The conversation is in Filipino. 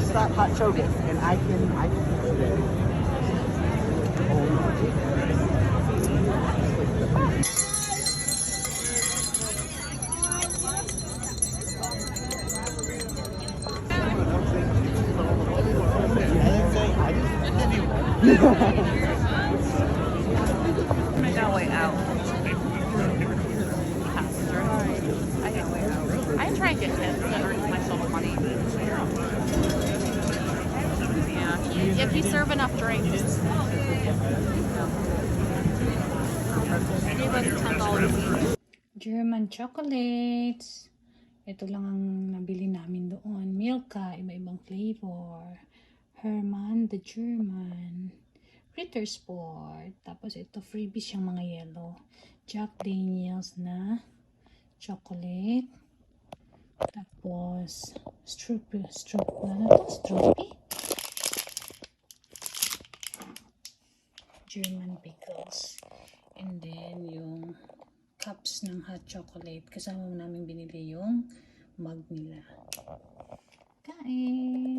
stop hot chogas, and I can I got way out. Passenger. I got way out. I try and get tips and earn myself money. Yeah. If you serve enough drinks. Give us $10 each. German chocolates. Ito lang ang nabili namin doon. Milka, iba-ibang flavor. Herman the German. Ritter Sport. Tapos ito, freebies yung mga yellow. Jack Daniels na chocolate. Tapos, Stroopy. German pickles. And then, yung cups ng hot chocolate. Kasama namin binili yung mug nila. Kain!